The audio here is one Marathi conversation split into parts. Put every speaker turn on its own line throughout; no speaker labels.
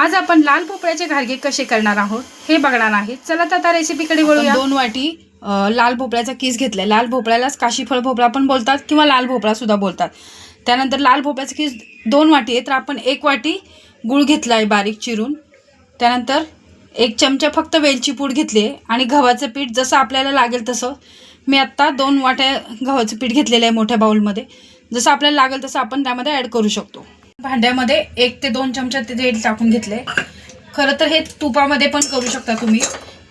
आज आपण लाल भोपळ्याचे घारगे कसे करणार आहोत हे बघणार आहे। चला तर आता रेसिपीकडे वळूया। 2 वाटी लाल भोपळ्याचा किस घेतलाय। लाल भोपळ्यालाच काशीफळ भोपळा पण बोलतात किंवा लाल भोपळा सुद्धा बोलतात। त्यानंतर लाल भोपळ्याचा किस 2 वाटी आहे, तर आपण 1 वाटी गूळ घेतलाय बारीक चिरून। त्यानंतर 1 चमचा फक्त वेलची पूड घेतली आहे आणि गव्हाचं पीठ जसं आपल्याला लागेल तसं मी आता 2 वाट्या गव्हाचं पीठ घेतलेलं आहे मोठ्या बाउलमध्ये। जसं आपल्याला लागेल तसं आपण त्यामध्ये ॲड करू शकतो। भांड्यामध्ये 1 ते 2 चमचा तेल टाकून घेतले। खरं तर हे तुपामध्ये पण करू शकता तुम्ही।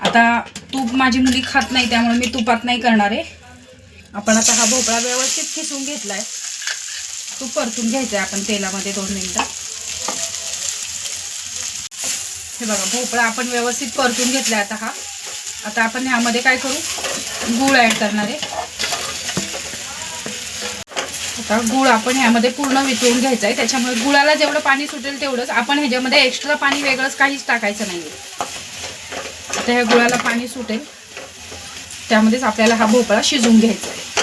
आता तूप माझी मुली खात नाही त्यामुळे मी तुपात नाही करणार आहे। आपण आता हा भोपळा व्यवस्थित खिसून घेतलाय। तूप परतून घ्यायचं आहे आपण तेलामध्ये 2 मिनिटं। हे बघा भोपळा आपण व्यवस्थित परतून घेतलाय। आता आपण ह्यामध्ये काय करू, गूळ ॲड करणार आहे। आता गूळ आपण ह्यामध्ये पूर्ण वितळून घ्यायचा आहे। त्याच्यामुळे गुळाला जेवढं पाणी सुटेल तेवढंच, आपण ह्याच्यामध्ये एक्स्ट्रा पाणी वेगळंच काहीच टाकायचं नाही आहे। आता ह्या गुळाला पाणी सुटेल त्यामध्येच आपल्याला हा भोपळा शिजवून घ्यायचा आहे।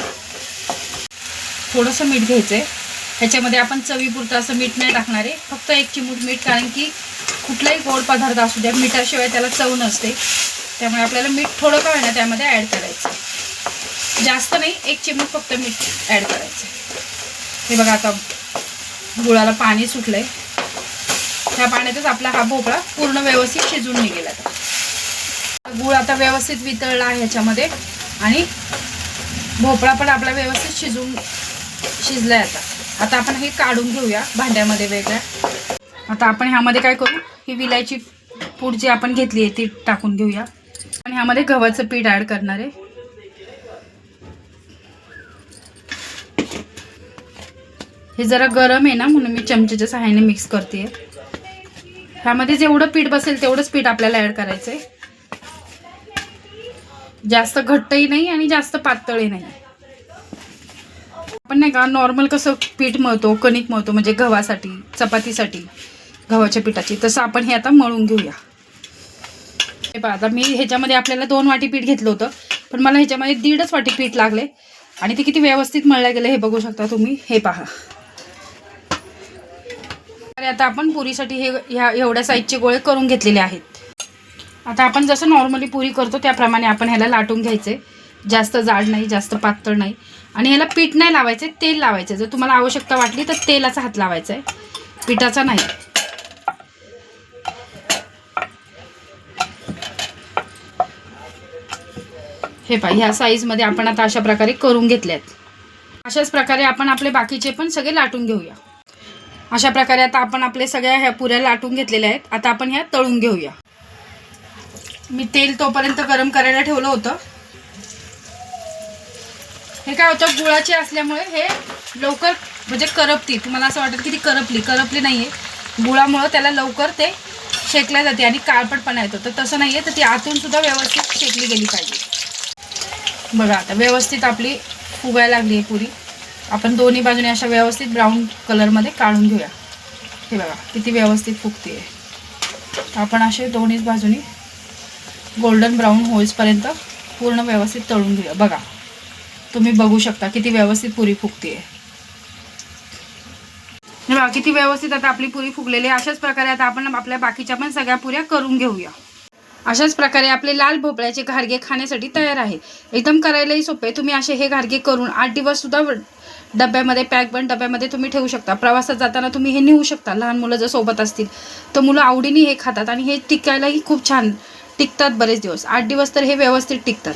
थोडंसं मीठ घ्यायचं आहे। ह्याच्यामध्ये आपण चवीपुरतं असं मीठ नाही टाकणार आहे, फक्त 1 चिमूट मीठ, कारण की कुठलाही गोड पदार्थ असू द्या मिठाशिवाय त्याला चव नसते। त्यामुळे आपल्याला मीठ थोडं का होईना त्यामध्ये ॲड करायचं, जास्त नाही, 1 चिमूट फक्त मीठ ॲड करायचं। हे बघा आता गुळाला पाणी सुटलंय। ह्या पाण्यातच आपला हा भोपळा पूर्ण व्यवस्थित शिजून निघेल। आता गूळ आता व्यवस्थित वितळला आहे ह्याच्यामध्ये आणि भोपळा पण आपला व्यवस्थित शिजलाय। आता आपण हे काढून घेऊया भांड्यामध्ये वेगळ्या। आता आपण ह्यामध्ये काय करू, ही विलायची पूड जी आपण घेतली आहे ती टाकून घेऊया आणि ह्यामध्ये गव्हाचं पीठ ॲड करणार आहे। हे जरा गरम आहे ना, म्हणून मी चमच्याच्या सहाय्याने मिक्स करते। ह्यामध्ये जेवढं पीठ बसेल तेवढंच पीठ आपल्याला ॲड करायचं आहे। जास्त घट्टही नाही आणि जास्त पातळही नाही। आपण नाही का नॉर्मल कसं पीठ मळतो, कणिक मळतो, म्हणजे गव्हासाठी चपातीसाठी गव्हाच्या पिठाची, तसं आपण हे आता मळून घेऊया। हे पहा आता मी ह्याच्यामध्ये आपल्याला 2 वाटी पीठ घेतलं होतं, पण मला ह्याच्यामध्ये 1.5 वाटी पीठ लागले आणि ते किती व्यवस्थित मळलं गेलं हे बघू शकता तुम्ही। हे पहा आता आपण पुरीसाठी एवढ्या साईजचे गोळे करून घेतलेले आहेत। आता आपण जसं नॉर्मली पुरी करतो त्याप्रमाणे आपण ह्याला लाटून घ्यायचे। जास्त जाड नाही, जास्त पातळ नाही, आणि ह्याला पीठ नाही लावायचे, तेल लावायचे। जर तुम्हाला आवश्यकता वाटली तर तेलाचा हात लावायचा आहे, पिठाचा नाही। हे पहा ह्या साईजमध्ये आपण आता अशा प्रकारे करून घेतल्यात। अशाच प्रकारे आपण आपले बाकीचे पण सगळे लाटून घेऊया। अशा प्रकारे आता आपण आपले सगळ्या ह्या पुऱ्या लाटून घेतलेल्या आहेत। आता आपण ह्या तळून घेऊया। मी तेल तोपर्यंत गरम करायला ठेवलं होतं। हे काय होतं, गुळाची असल्यामुळे हे लवकर म्हणजे करपती। तुम्हाला असं वाटेल की ती करपली नाहीये, गुळामुळे त्याला लवकर ते शेकल्या जाते आणि काळपटपणा येतो। तर तसं नाहीये, तर ती आतून सुद्धा व्यवस्थित शेकली गेली पाहिजे। बघा आता व्यवस्थित आपली फुगायला लागली आहे पुरी। आपण दोन्ही बाजूने अशा व्यवस्थित ब्राऊन कलरमध्ये काढून घेऊया। हे बघा किती व्यवस्थित फुगते आहे। आपण असे दोन्ही बाजूनी गोल्डन ब्राऊन होईपर्यंत पूर्ण व्यवस्थित तळून घेऊया। बघा तुम्ही बघू शकता किती व्यवस्थित पुरी फुगते आहे। हे बघा किती व्यवस्थित आता आपली पुरी फुगलेली आहे। अशाच प्रकारे आता आपण आपल्या बाकीच्या पण सगळ्या पुऱ्या करून घेऊया। अशाच प्रकारे आपले लाल भोपळ्याचे घारगे खाण्यासाठी तयार आहे। एकदम करायलाही सोपे। तुम्ही असे हे घारगे करून 8 दिवस सुद्धा डब्यामध्ये डब्यामध्ये तुम्ही ठेवू शकता। प्रवासात जाताना तुम्ही हे नेऊ शकता। लहान मुलं जर सोबत असतील तर मुलं आवडीने हे खातात आणि हे टिकायलाही खूप छान टिकतात बरेच दिवस। 8 दिवस तर हे व्यवस्थित टिकतात।